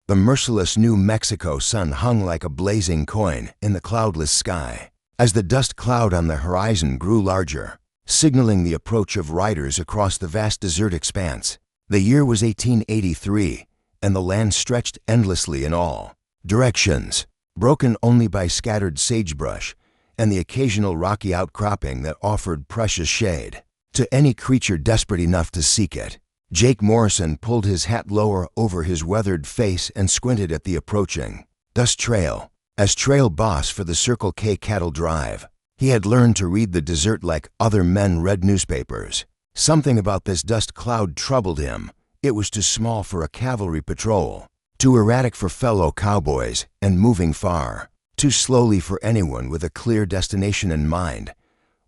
The merciless New Mexico sun hung like a blazing coin in the cloudless sky, as the dust cloud on the horizon grew larger, signaling the approach of riders across the vast desert expanse. The year was 1883, and the land stretched endlessly in all directions, broken only by scattered sagebrush and the occasional rocky outcropping that offered precious shade to any creature desperate enough to seek it. Jake Morrison pulled his hat lower over his weathered face and squinted at the approaching dust trail. As trail boss for the Circle K cattle drive, he had learned to read the desert like other men read newspapers. Something about this dust cloud troubled him. It was too small for a cavalry patrol, too erratic for fellow cowboys, and moving far too slowly for anyone with a clear destination in mind.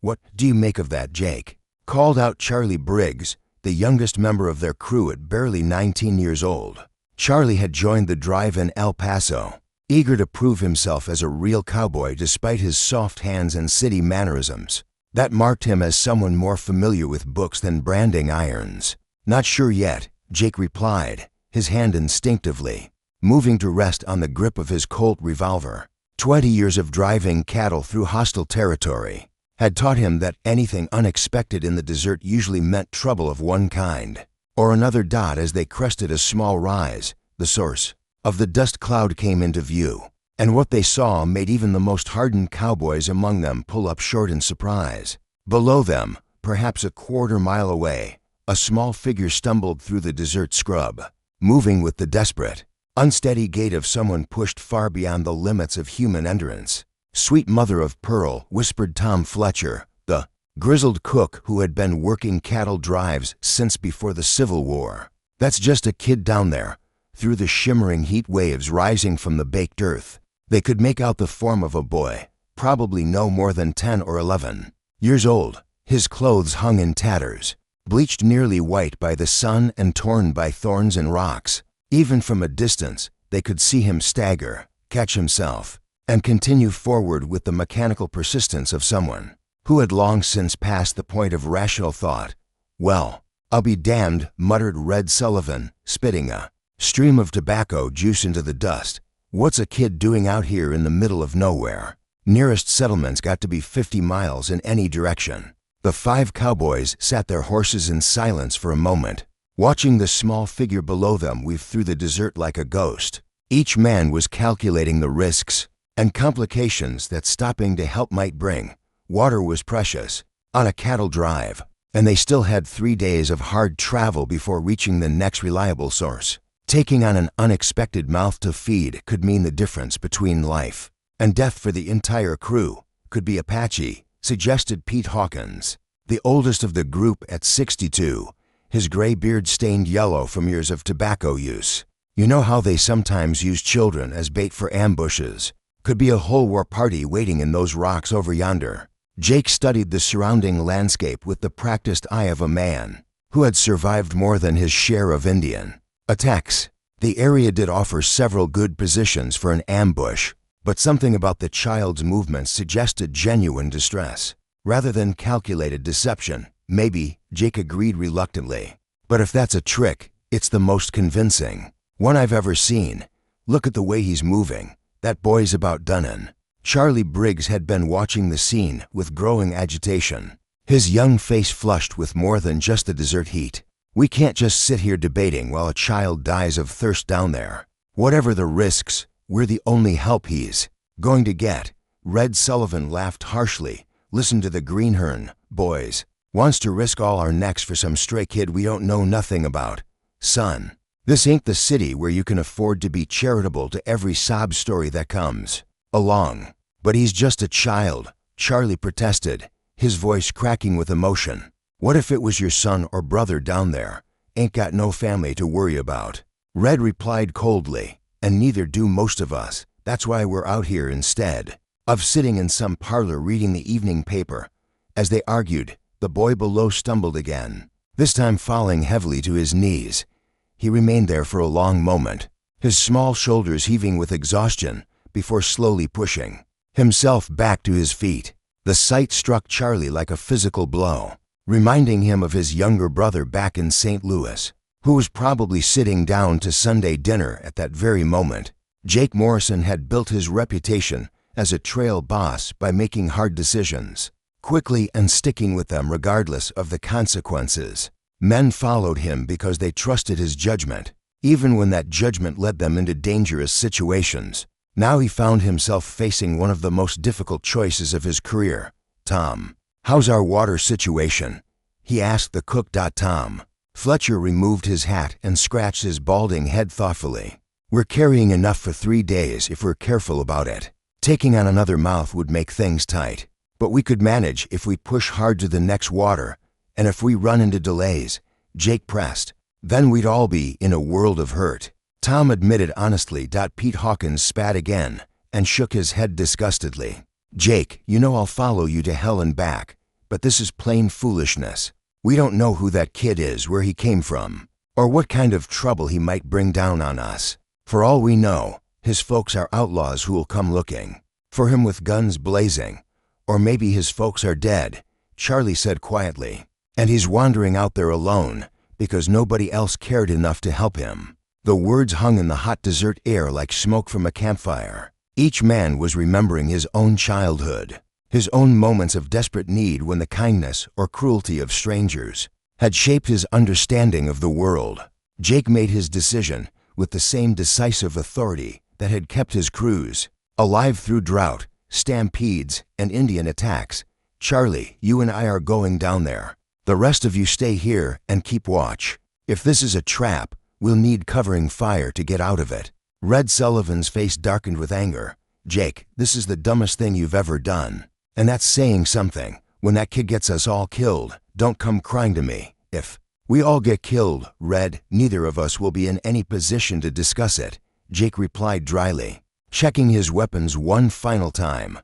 "What do you make of that, Jake?" called out Charlie Briggs, the youngest member of their crew at barely 19 years old. Charlie had joined the drive in El Paso, eager to prove himself as a real cowboy despite his soft hands and city mannerisms. That marked him as someone more familiar with books than branding irons. "Not sure yet," Jake replied, his hand instinctively moving to rest on the grip of his Colt revolver. 20 years of driving cattle through hostile territory had taught him that anything unexpected in the desert usually meant trouble of one kind or another. As they crested a small rise, the source of the dust cloud came into view, and what they saw made even the most hardened cowboys among them pull up short in surprise. Below them, perhaps a quarter-mile away, a small figure stumbled through the desert scrub, moving with the desperate, unsteady gait of someone pushed far beyond the limits of human endurance. "Sweet mother of pearl," whispered Tom Fletcher, the grizzled cook who had been working cattle drives since before the Civil War. "That's just a kid down there." Through the shimmering heat waves rising from the baked earth, they could make out the form of a boy, probably no more than 10 or 11 years old. His clothes hung in tatters, bleached nearly white by the sun and torn by thorns and rocks. Even from a distance, they could see him stagger, catch himself, and continue forward with the mechanical persistence of someone who had long since passed the point of rational thought. "Well, I'll be damned," muttered Red Sullivan, spitting a stream of tobacco juice into the dust. "What's a kid doing out here in the middle of nowhere? Nearest settlement's got to be 50 miles in any direction." The 5 cowboys sat their horses in silence for a moment, watching the small figure below them weave through the desert like a ghost. Each man was calculating the risks and complications that stopping to help might bring. Water was precious on a cattle drive, and they still had 3 days of hard travel before reaching the next reliable source. Taking on an unexpected mouth to feed could mean the difference between life and death for the entire crew. "Could be Apache," suggested Pete Hawkins, the oldest of the group at 62, his gray beard stained yellow from years of tobacco use. "You know how they sometimes use children as bait for ambushes. Could be a whole war party waiting in those rocks over yonder." Jake studied the surrounding landscape with the practiced eye of a man who had survived more than his share of Indian attacks. The area did offer several good positions for an ambush, but something about the child's movements suggested genuine distress rather than calculated deception. "Maybe," Jake agreed reluctantly. "But if that's a trick, it's the most convincing one I've ever seen. Look at the way he's moving. That boy's about done in." Charlie Briggs had been watching the scene with growing agitation, his young face flushed with more than just the desert heat. "We can't just sit here debating while a child dies of thirst down there. Whatever the risks, we're the only help he's going to get." Red Sullivan laughed harshly. "Listen to the greenhorn, boys. Wants to risk all our necks for some stray kid we don't know nothing about. Son, this ain't the city where you can afford to be charitable to every sob story that comes along." "But he's just a child," Charlie protested, his voice cracking with emotion. "What if it was your son or brother down there? Ain't got no family to worry about." Red replied coldly, "And neither do most of us. That's why we're out here instead of sitting in some parlor reading the evening paper." As they argued, the boy below stumbled again, this time falling heavily to his knees. He remained there for a long moment, his small shoulders heaving with exhaustion before slowly pushing himself back to his feet. The sight struck Charlie like a physical blow, reminding him of his younger brother back in St. Louis. who was probably sitting down to Sunday dinner at that very moment. Jake Morrison had built his reputation as a trail boss by making hard decisions quickly and sticking with them regardless of the consequences. Men followed him because they trusted his judgment, even when that judgment led them into dangerous situations. Now he found himself facing one of the most difficult choices of his career. "Tom, how's our water situation?" he asked the cook. Tom Fletcher removed his hat and scratched his balding head thoughtfully. "We're carrying enough for 3 days if we're careful about it. Taking on another mouth would make things tight. But we could manage if we push hard to the next water, and if we run into delays," Jake pressed. "Then we'd all be in a world of hurt." Tom admitted honestly. Pete Hawkins spat again and shook his head disgustedly. "Jake, you know I'll follow you to hell and back, but this is plain foolishness. We don't know who that kid is, where he came from, or what kind of trouble he might bring down on us. For all we know, his folks are outlaws who'll come looking for him with guns blazing. Or maybe his folks are dead," Charlie said quietly, "and he's wandering out there alone because nobody else cared enough to help him." The words hung in the hot desert air like smoke from a campfire. Each man was remembering his own childhood, his own moments of desperate need when the kindness or cruelty of strangers had shaped his understanding of the world. Jake made his decision with the same decisive authority that had kept his crews alive through drought, stampedes, and Indian attacks. "Charlie, you and I are going down there. The rest of you stay here and keep watch. If this is a trap, we'll need covering fire to get out of it." Red Sullivan's face darkened with anger. "Jake, this is the dumbest thing you've ever done. And that's saying something. When that kid gets us all killed, don't come crying to me. If we all get killed, Red, neither of us will be in any position to discuss it," Jake replied dryly, checking his weapons one final time.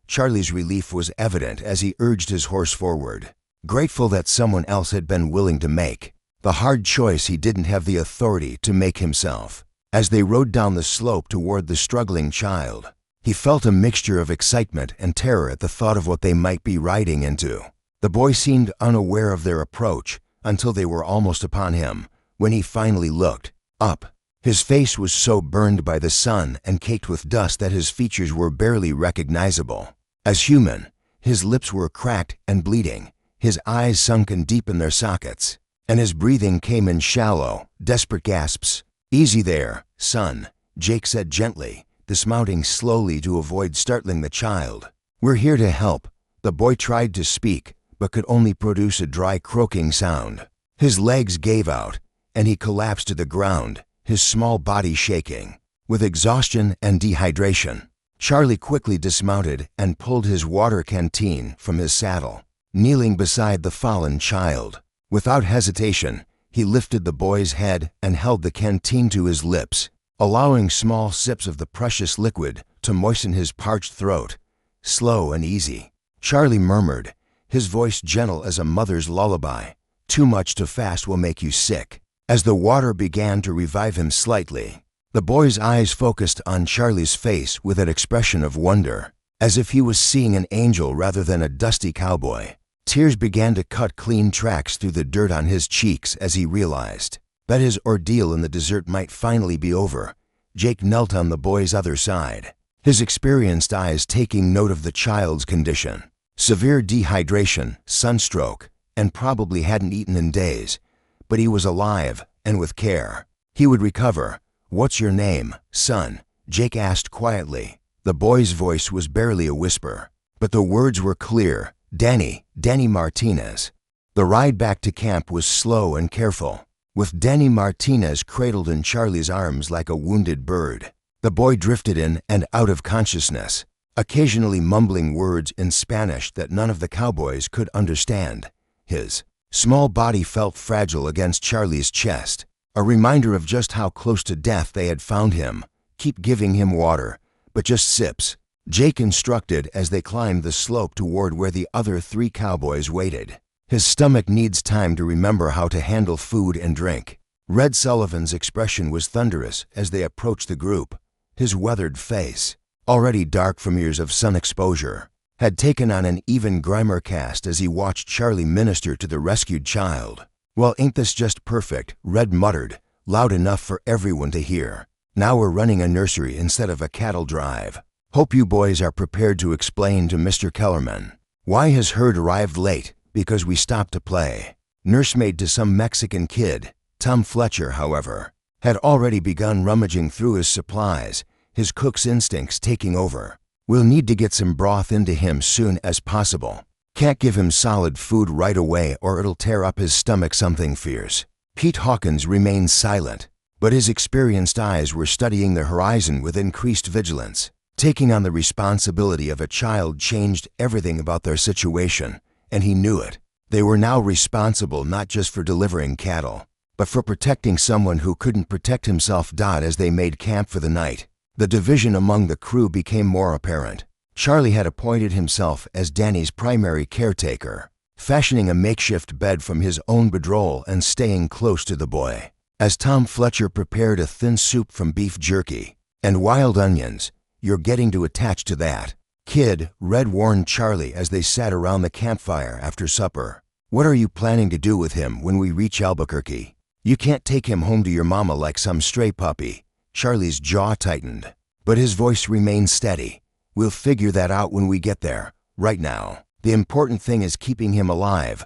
Charlie's relief was evident as he urged his horse forward, grateful that someone else had been willing to make the hard choice he didn't have the authority to make himself. As they rode down the slope toward the struggling child, he felt a mixture of excitement and terror at the thought of what they might be riding into. The boy seemed unaware of their approach until they were almost upon him, when he finally looked up. His face was so burned by the sun and caked with dust that his features were barely recognizable as human. His lips were cracked and bleeding, his eyes sunken deep in their sockets, and his breathing came in shallow, desperate gasps. "Easy there, son," Jake said gently, dismounting slowly to avoid startling the child. "We're here to help." The boy tried to speak, but could only produce a dry croaking sound. His legs gave out, and he collapsed to the ground, his small body shaking with exhaustion and dehydration. Charlie quickly dismounted and pulled his water canteen from his saddle, kneeling beside the fallen child. Without hesitation, he lifted the boy's head and held the canteen to his lips, allowing small sips of the precious liquid to moisten his parched throat. "Slow and easy," Charlie murmured, his voice gentle as a mother's lullaby. "Too much too fast will make you sick." As the water began to revive him slightly, the boy's eyes focused on Charlie's face with an expression of wonder, as if he was seeing an angel rather than a dusty cowboy. Tears began to cut clean tracks through the dirt on his cheeks as he realized that his ordeal in the desert might finally be over. Jake knelt on the boy's other side, his experienced eyes taking note of the child's condition. Severe dehydration, sunstroke, and probably hadn't eaten in days, but he was alive, and with care, he would recover. "What's your name, son?" Jake asked quietly. The boy's voice was barely a whisper, but the words were clear. Danny Martinez." The ride back to camp was slow and careful, with Danny Martinez cradled in Charlie's arms like a wounded bird. The boy drifted in and out of consciousness, occasionally mumbling words in Spanish that none of the cowboys could understand. His small body felt fragile against Charlie's chest, a reminder of just how close to death they had found him. "Keep giving him water, but just sips," Jake instructed as they climbed the slope toward where the other 3 cowboys waited. "His stomach needs time to remember how to handle food and drink." Red Sullivan's expression was thunderous as they approached the group. His weathered face, already dark from years of sun exposure, had taken on an even grimmer cast as he watched Charlie minister to the rescued child. "Well, ain't this just perfect?" Red muttered, loud enough for everyone to hear. "Now we're running a nursery instead of a cattle drive. Hope you boys are prepared to explain to Mr. Kellerman. Why his herd arrived late? Because we stopped to play." Nursemaid to some Mexican kid, Tom Fletcher, however, had already begun rummaging through his supplies, his cook's instincts taking over. "We'll need to get some broth into him soon as possible. Can't give him solid food right away or it'll tear up his stomach something fierce." Pete Hawkins remained silent, but his experienced eyes were studying the horizon with increased vigilance. Taking on the responsibility of a child changed everything about their situation, and he knew it. They were now responsible not just for delivering cattle, but for protecting someone who couldn't protect himself. As they made camp for the night, the division among the crew became more apparent. Charlie had appointed himself as Danny's primary caretaker, fashioning a makeshift bed from his own bedroll and staying close to the boy. As Tom Fletcher prepared a thin soup from beef jerky and wild onions, "You're getting to attach to that, kid," Red warned Charlie as they sat around the campfire after supper. "What are you planning to do with him when we reach Albuquerque? You can't take him home to your mama like some stray puppy." Charlie's jaw tightened, but his voice remained steady. "We'll figure that out when we get there. Right now, the important thing is keeping him alive."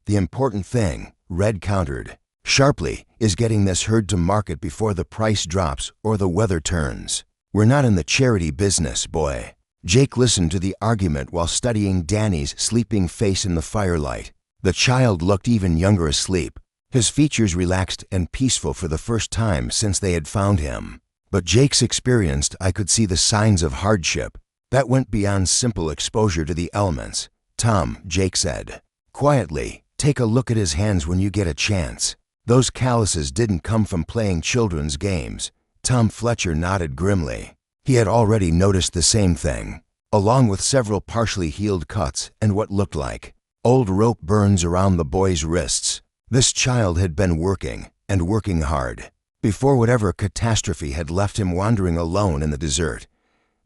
"The important thing," Red countered sharply, "is getting this herd to market before the price drops or the weather turns. We're not in the charity business, boy." Jake listened to the argument while studying Danny's sleeping face in the firelight. The child looked even younger asleep, his features relaxed and peaceful for the first time since they had found him. But Jake's experienced I could see the signs of hardship that went beyond simple exposure to the elements. "Tom," Jake said quietly, "take a look at his hands when you get a chance. Those calluses didn't come from playing children's games." Tom Fletcher nodded grimly. He had already noticed the same thing, along with several partially healed cuts and what looked like old rope burns around the boy's wrists. This child had been working, and working hard, before whatever catastrophe had left him wandering alone in the desert.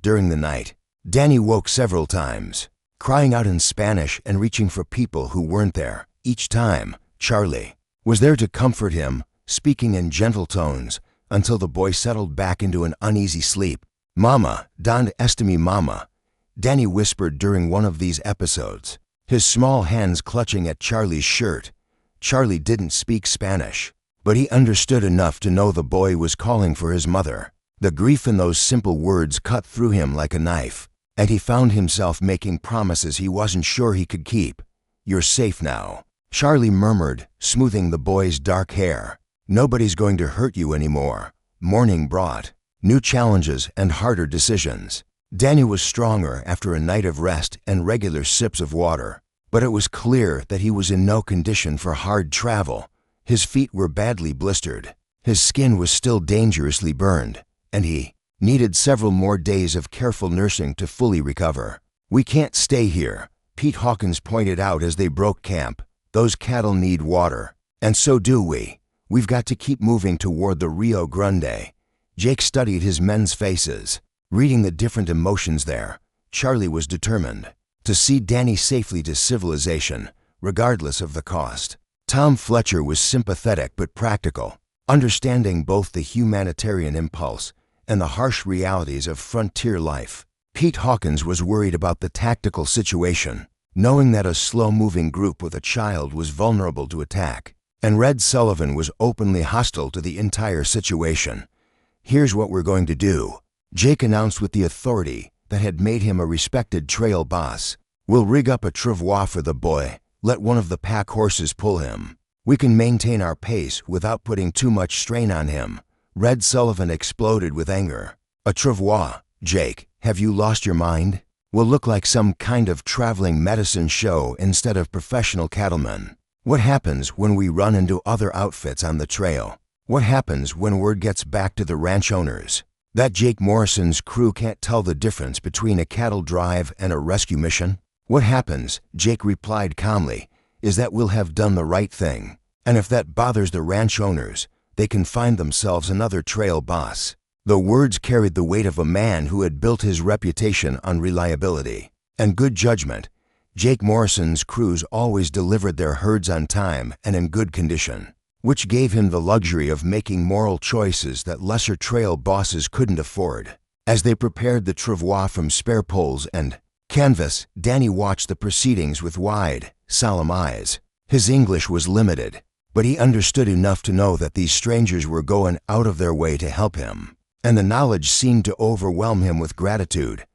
During the night, Danny woke several times, crying out in Spanish and reaching for people who weren't there. Each time, Charlie was there to comfort him, speaking in gentle tones, until the boy settled back into an uneasy sleep. "Mama, ¿dónde está mi mama?" Danny whispered during one of these episodes, his small hands clutching at Charlie's shirt. Charlie didn't speak Spanish, but he understood enough to know the boy was calling for his mother. The grief in those simple words cut through him like a knife, and he found himself making promises he wasn't sure he could keep. "You're safe now," Charlie murmured, smoothing the boy's dark hair. "Nobody's going to hurt you anymore." Morning brought new challenges and harder decisions. Danny was stronger after a night of rest and regular sips of water, but it was clear that he was in no condition for hard travel. His feet were badly blistered, his skin was still dangerously burned, and he needed several more days of careful nursing to fully recover. "We can't stay here," Pete Hawkins pointed out as they broke camp. "Those cattle need water, and so do we. We've got to keep moving toward the Rio Grande." Jake studied his men's faces, reading the different emotions there. Charlie was determined to see Danny safely to civilization, regardless of the cost. Tom Fletcher was sympathetic but practical, understanding both the humanitarian impulse and the harsh realities of frontier life. Pete Hawkins was worried about the tactical situation, knowing that a slow-moving group with a child was vulnerable to attack, and Red Sullivan was openly hostile to the entire situation. "Here's what we're going to do," Jake announced with the authority that had made him a respected trail boss. "We'll rig up a travois for the boy, let one of the pack horses pull him. We can maintain our pace without putting too much strain on him." Red Sullivan exploded with anger. "A travois? Jake, have you lost your mind? We'll look like some kind of traveling medicine show instead of professional cattlemen. What happens when we run into other outfits on the trail? What happens when word gets back to the ranch owners that Jake Morrison's crew can't tell the difference between a cattle drive and a rescue mission?" "What happens," Jake replied calmly, "is that we'll have done the right thing. And if that bothers the ranch owners, they can find themselves another trail boss." The words carried the weight of a man who had built his reputation on reliability and good judgment. Jake Morrison's crews always delivered their herds on time and in good condition, which gave him the luxury of making moral choices that lesser trail bosses couldn't afford. As they prepared the travois from spare poles and canvas, Danny watched the proceedings with wide, solemn eyes. His English was limited, but he understood enough to know that these strangers were going out of their way to help him, and the knowledge seemed to overwhelm him with gratitude.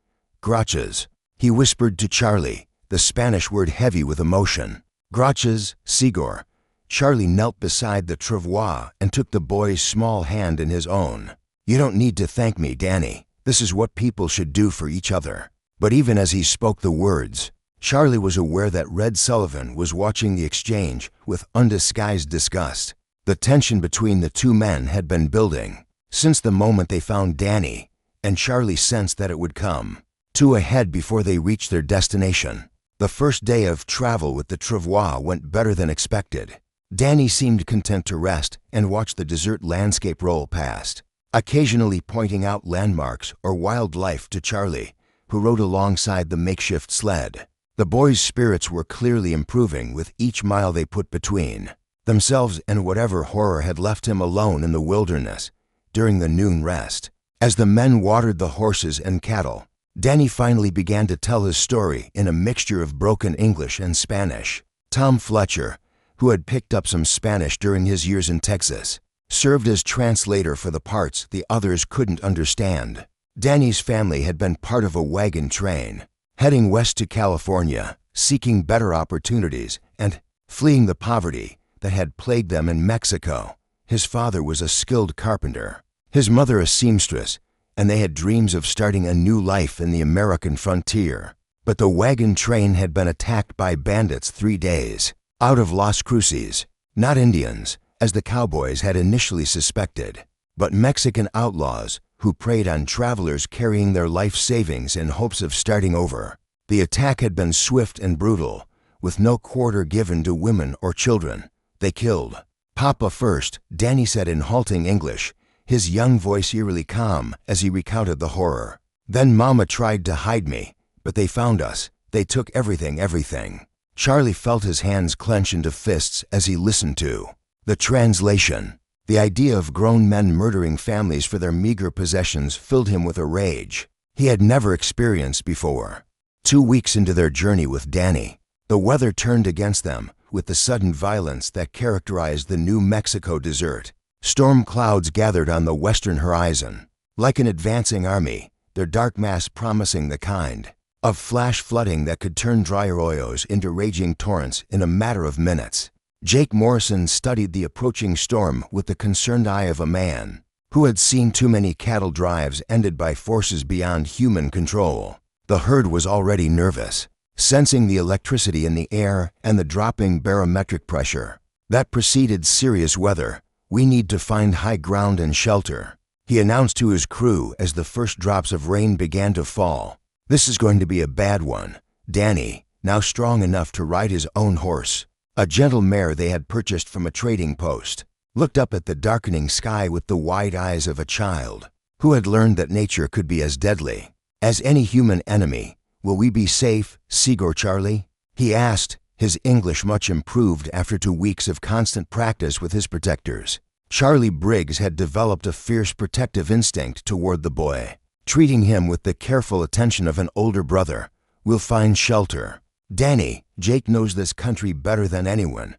Gracias, he whispered to Charlie, the Spanish word heavy with emotion. Gracias, Sigor. Charlie knelt beside the travois and took the boy's small hand in his own. You don't need to thank me, Danny. This is what people should do for each other. But even as he spoke the words, Charlie was aware that Red Sullivan was watching the exchange with undisguised disgust. The tension between the two men had been building since the moment they found Danny, and Charlie sensed that it would come. 2 ahead before they reached their destination. The first day of travel with the travois went better than expected. Danny seemed content to rest and watch the desert landscape roll past, occasionally pointing out landmarks or wildlife to Charlie, who rode alongside the makeshift sled. The boys' spirits were clearly improving with each mile they put between themselves and whatever horror had left him alone in the wilderness during the noon rest. As the men watered the horses and cattle, Danny finally began to tell his story in a mixture of broken English and Spanish. Tom Fletcher, who had picked up some Spanish during his years in Texas, served as translator for the parts the others couldn't understand. Danny's family had been part of a wagon train, heading west to California, seeking better opportunities and fleeing the poverty that had plagued them in Mexico. His father was a skilled carpenter, his mother a seamstress, and they had dreams of starting a new life in the American frontier. But the wagon train had been attacked by bandits 3 days out of Las Cruces, not Indians, as the Cowboys had initially suspected, but Mexican outlaws who preyed on travelers carrying their life savings in hopes of starting over. The attack had been swift and brutal, with no quarter given to women or children. They killed Papa first, Danny said in halting English, his young voice eerily calm as he recounted the horror. Then Mama tried to hide me, but they found us. They took everything. Charlie felt his hands clench into fists as he listened to the translation. The idea of grown men murdering families for their meager possessions filled him with a rage he had never experienced before. 2 weeks into their journey with Danny, the weather turned against them with the sudden violence that characterized the New Mexico desert. Storm clouds gathered on the western horizon, like an advancing army, their dark mass promising the kind of flash flooding that could turn dry arroyos into raging torrents in a matter of minutes. Jake Morrison studied the approaching storm with the concerned eye of a man who had seen too many cattle drives ended by forces beyond human control. The herd was already nervous, sensing the electricity in the air and the dropping barometric pressure that preceded serious weather. We need to find high ground and shelter, he announced to his crew as the first drops of rain began to fall. This is going to be a bad one. Danny, now strong enough to ride his own horse, a gentle mare they had purchased from a trading post, looked up at the darkening sky with the wide eyes of a child who had learned that nature could be as deadly as any human enemy. Will we be safe, Sigor Charlie? He asked, his English much improved after 2 weeks of constant practice with his protectors. Charlie Briggs had developed a fierce protective instinct toward the boy, treating him with the careful attention of an older brother. We'll find shelter. Danny, Jake knows this country better than anyone.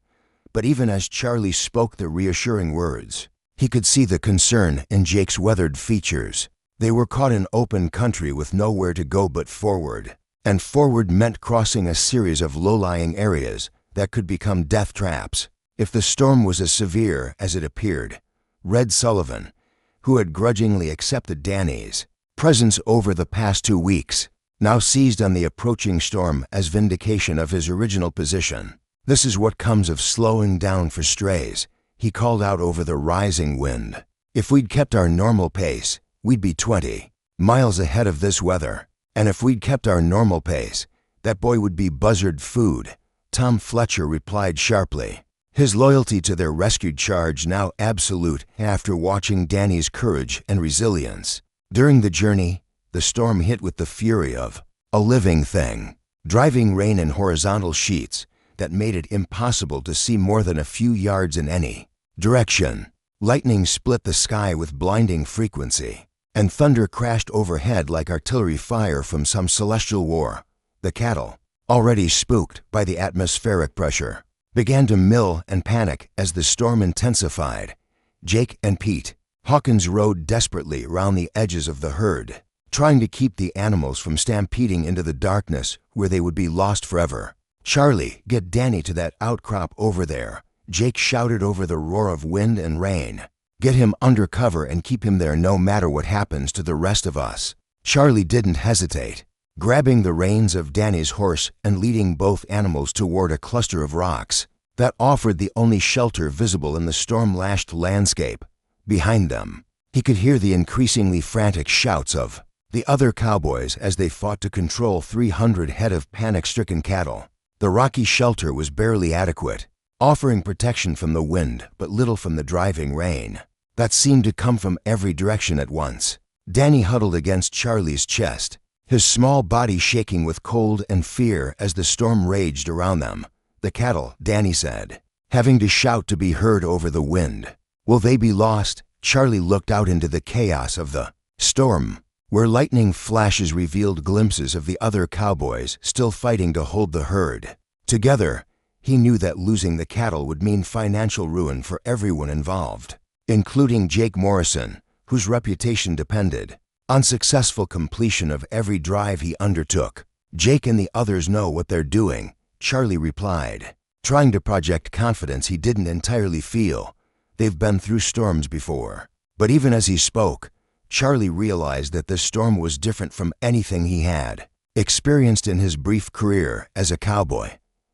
But even as Charlie spoke the reassuring words, he could see the concern in Jake's weathered features. They were caught in open country with nowhere to go but forward. And forward meant crossing a series of low-lying areas that could become death traps. If the storm was as severe as it appeared, Red Sullivan, who had grudgingly accepted Danny's presence over the past 2 weeks, now seized on the approaching storm as vindication of his original position. This is what comes of slowing down for strays, he called out over the rising wind. If we'd kept our normal pace, we'd be 20 miles ahead of this weather. And if we'd kept our normal pace, that boy would be buzzard food, Tom Fletcher replied sharply, his loyalty to their rescued charge now absolute after watching Danny's courage and resilience. During the journey, the storm hit with the fury of a living thing. driving rain in horizontal sheets that made it impossible to see more than a few yards in any direction. Lightning split the sky with blinding frequency, and thunder crashed overhead like artillery fire from some celestial war. The cattle, already spooked by the atmospheric pressure, began to mill and panic as the storm intensified. Jake and Pete Hawkins rode desperately round the edges of the herd, trying to keep the animals from stampeding into the darkness where they would be lost forever. "Charlie, get Danny to that outcrop over there," Jake shouted over the roar of wind and rain. "Get him under cover and keep him there no matter what happens to the rest of us." Charlie didn't hesitate, grabbing the reins of Danny's horse and leading both animals toward a cluster of rocks that offered the only shelter visible in the storm-lashed landscape. Behind them, he could hear the increasingly frantic shouts of the other cowboys as they fought to control 300 head of panic-stricken cattle. The rocky shelter was barely adequate, offering protection from the wind but little from the driving rain that seemed to come from every direction at once. Danny huddled against Charlie's chest, his small body shaking with cold and fear as the storm raged around them. "The cattle," Danny said, having to shout to be heard over the wind. "Will they be lost?" Charlie looked out into the chaos of the storm, where lightning flashes revealed glimpses of the other cowboys still fighting to hold the herd together. He knew that losing the cattle would mean financial ruin for everyone involved, including Jake Morrison, whose reputation depended on successful completion of every drive he undertook. "Jake and the others know what they're doing," Charlie replied, trying to project confidence he didn't entirely feel. "They've been through storms before." But even as he spoke, Charlie realized that this storm was different from anything he had experienced in his brief career as a cowboy.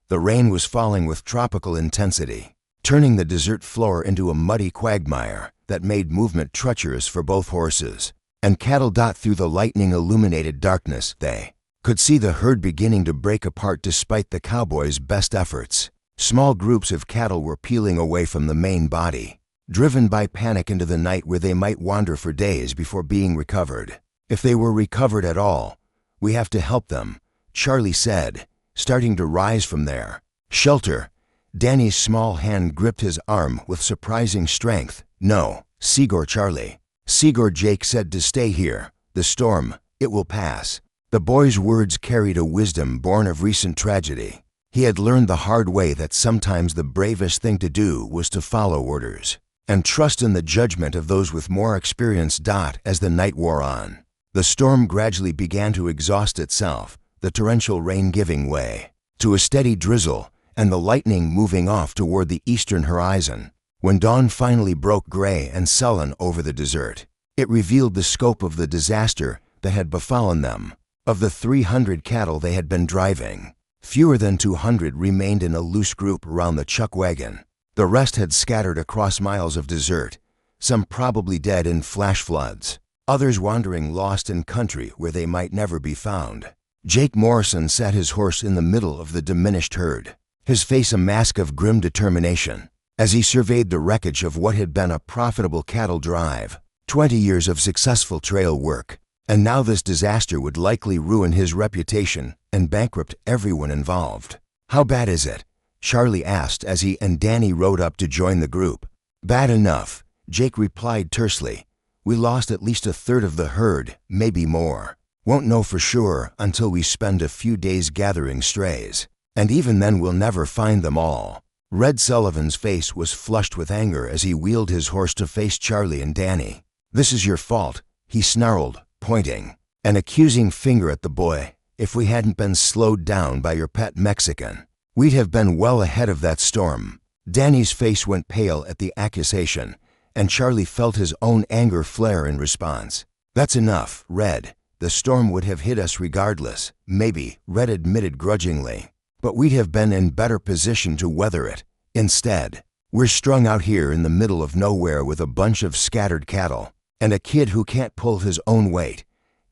The rain was falling with tropical intensity, turning the desert floor into a muddy quagmire that made movement treacherous for both horses and cattle. Through the lightning-illuminated darkness, they could see the herd beginning to break apart despite the cowboys' best efforts. Small groups of cattle were peeling away from the main body, driven by panic into the night where they might wander for days before being recovered. "If they were recovered at all, we have to help them," Charlie said, starting to rise from their shelter. Danny's small hand gripped his arm with surprising strength. "No, Sigor." Charlie. "Sigor," Jake said, "to stay here. The storm, it will pass." The boy's words carried a wisdom born of recent tragedy. He had learned the hard way that sometimes the bravest thing to do was to follow orders and trust in the judgment of those with more experience. As the night wore on, the storm gradually began to exhaust itself, the torrential rain giving way to a steady drizzle and the lightning moving off toward the eastern horizon. When dawn finally broke gray and sullen over the desert, it revealed the scope of the disaster that had befallen them. Of the 300 cattle they had been driving, fewer than 200 remained in a loose group around the chuck wagon. The rest had scattered across miles of desert, some probably dead in flash floods, others wandering lost in country where they might never be found. Jake Morrison sat his horse in the middle of the diminished herd, his face a mask of grim determination, as he surveyed the wreckage of what had been a profitable cattle drive. 20 years of successful trail work, and now this disaster would likely ruin his reputation and bankrupt everyone involved. "How bad is it?" Charlie asked as he and Danny rode up to join the group. "Bad enough," Jake replied tersely. "We lost at least a third of the herd, maybe more. Won't know for sure until we spend a few days gathering strays, and even then we'll never find them all." Red Sullivan's face was flushed with anger as he wheeled his horse to face Charlie and Danny. "This is your fault," he snarled, pointing an accusing finger at the boy. "If we hadn't been slowed down by your pet Mexican, we'd have been well ahead of that storm." Danny's face went pale at the accusation, and Charlie felt his own anger flare in response. "That's enough, Red. The storm would have hit us regardless." "Maybe," Red admitted grudgingly, "but we'd have been in better position to weather it. Instead, we're strung out here in the middle of nowhere with a bunch of scattered cattle and a kid who can't pull his own weight."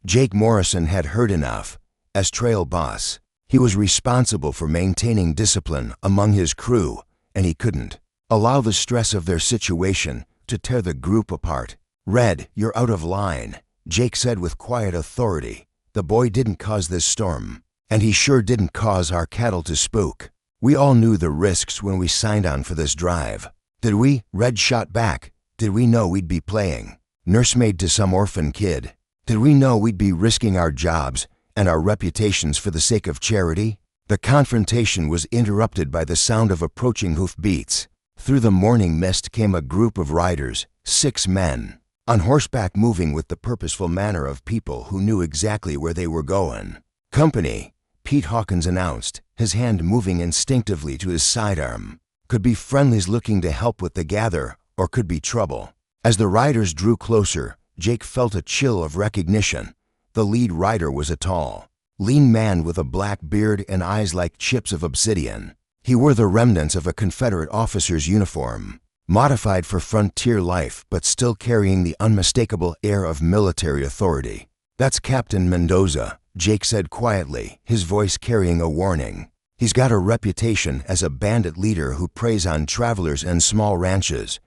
Jake Morrison had heard enough. As trail boss, he was responsible for maintaining discipline among his crew, and he couldn't allow the stress of their situation to tear the group apart. "Red, you're out of line," Jake said with quiet authority. "The boy didn't cause this storm, And he sure didn't cause our cattle to spook. We all knew the risks when we signed on for this drive. Did we? Red shot back. Did we know we'd be playing nursemaid to some orphan kid? Did we know we'd be risking our jobs and our reputations for the sake of charity? The confrontation was interrupted by the sound of approaching hoofbeats. Through the morning mist came a group of riders, 6 men, on horseback, moving with the purposeful manner of people who knew exactly where they were going. "Company," Pete Hawkins announced, his hand moving instinctively to his sidearm. Could be friendlies looking to help with the gather, or could be trouble. As the riders drew closer, Jake felt a chill of recognition. The lead rider was a tall, lean man with a black beard and eyes like chips of obsidian. He wore the remnants of a Confederate officer's uniform, modified for frontier life but still carrying the unmistakable air of military authority. "That's Captain Mendoza," Jake said quietly, his voice carrying a warning. "He's got a reputation as a bandit leader who preys on travelers and small ranches.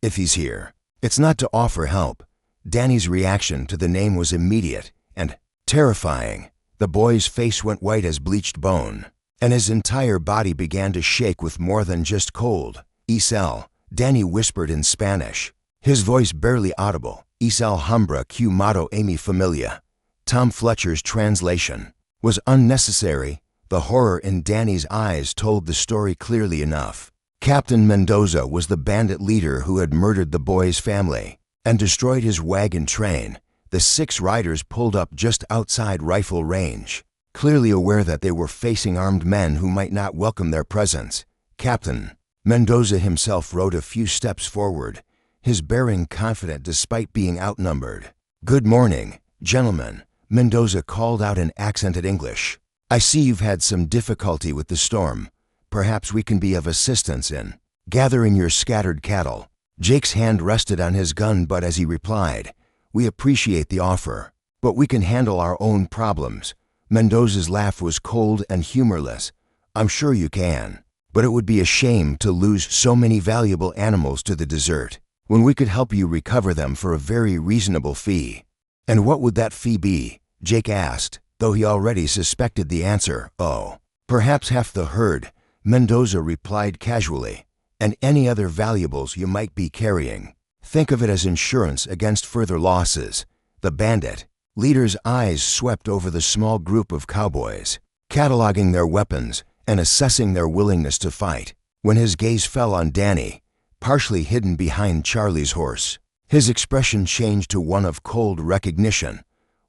If he's here, it's not to offer help." Danny's reaction to the name was immediate and terrifying. The boy's face went white as bleached bone, and his entire body began to shake with more than just cold. "Isel," Danny whispered in Spanish, his voice barely audible. "Isel Humbra que mato a mi familia." Tom Fletcher's translation was unnecessary. The horror in Danny's eyes told the story clearly enough. Captain Mendoza was the bandit leader who had murdered the boy's family and destroyed his wagon train. The 6 riders pulled up just outside rifle range, clearly aware that they were facing armed men who might not welcome their presence. Captain Mendoza himself rode a few steps forward, his bearing confident despite being outnumbered. "Good morning, gentlemen," Mendoza called out in accented English. "I see you've had some difficulty with the storm. Perhaps we can be of assistance in gathering your scattered cattle." Jake's hand rested on his gun, but as he replied, "We appreciate the offer, but we can handle our own problems." Mendoza's laugh was cold and humorless. "I'm sure you can, but it would be a shame to lose so many valuable animals to the desert, when we could help you recover them for a very reasonable fee." "And what would that fee be?" Jake asked, though he already suspected the answer. "Oh, perhaps half the herd," Mendoza replied casually, "and any other valuables you might be carrying. Think of it as insurance against further losses." The bandit leader's eyes swept over the small group of cowboys, cataloging their weapons and assessing their willingness to fight. When his gaze fell on Danny, partially hidden behind Charlie's horse, his expression changed to one of cold recognition.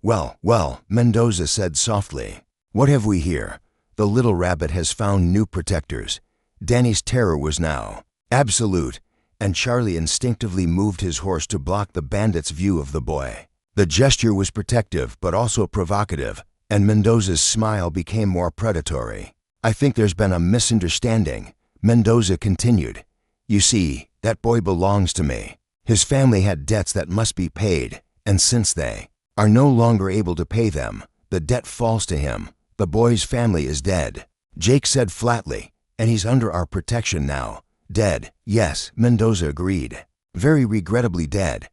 Well, Mendoza said softly. "What have we here?" "The little rabbit has found new protectors." Danny's terror was now absolute, and Charlie instinctively moved his horse to block the bandit's view of the boy. The gesture was protective but also provocative, and Mendoza's smile became more predatory. "I think there's been a misunderstanding," Mendoza continued. "You see, that boy belongs to me. His family had debts that must be paid, and since they are no longer able to pay them, the debt falls to him. The boy's family is dead," Jake said flatly, "and he's under our protection now." "Dead, yes," Mendoza agreed. "Very regrettably dead.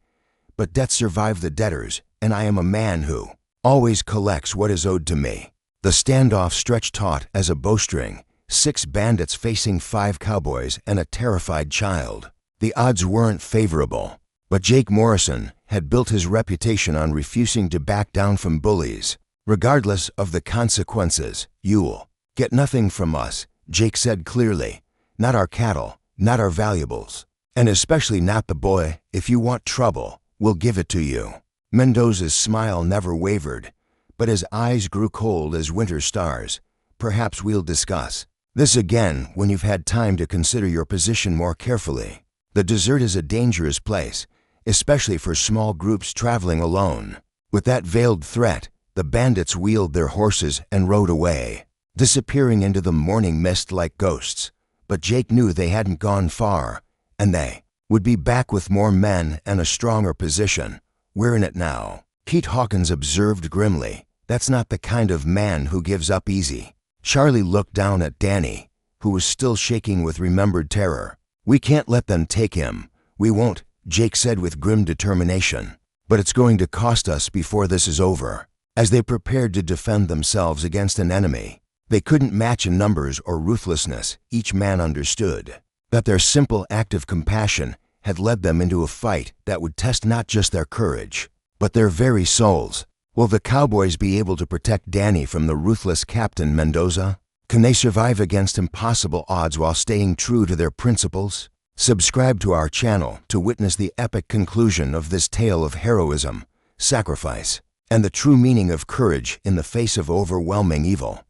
But debt survived the debtors, and I am a man who always collects what is owed to me." The standoff stretched taut as a bowstring, 6 bandits facing 5 cowboys and a terrified child. The odds weren't favorable, but Jake Morrison had built his reputation on refusing to back down from bullies. "Regardless of the consequences, you'll get nothing from us," Jake said clearly. "Not our cattle, not our valuables, and especially not the boy. If you want trouble, we'll give it to you." Mendoza's smile never wavered, but his eyes grew cold as winter stars. "Perhaps we'll discuss this again when you've had time to consider your position more carefully. The desert is a dangerous place, especially for small groups traveling alone." With that veiled threat, the bandits wheeled their horses and rode away, disappearing into the morning mist like ghosts. But Jake knew they hadn't gone far, and they would be back with more men and a stronger position. "We're in it now," Pete Hawkins observed grimly. "That's not the kind of man who gives up easy." Charlie looked down at Danny, who was still shaking with remembered terror. "We can't let them take him. We won't," Jake said with grim determination. "But it's going to cost us before this is over." As they prepared to defend themselves against an enemy they couldn't match in numbers or ruthlessness, each man understood that their simple act of compassion had led them into a fight that would test not just their courage, but their very souls. Will the Cowboys be able to protect Danny from the ruthless Captain Mendoza? Can they survive against impossible odds while staying true to their principles? Subscribe to our channel to witness the epic conclusion of this tale of heroism, sacrifice, and the true meaning of courage in the face of overwhelming evil.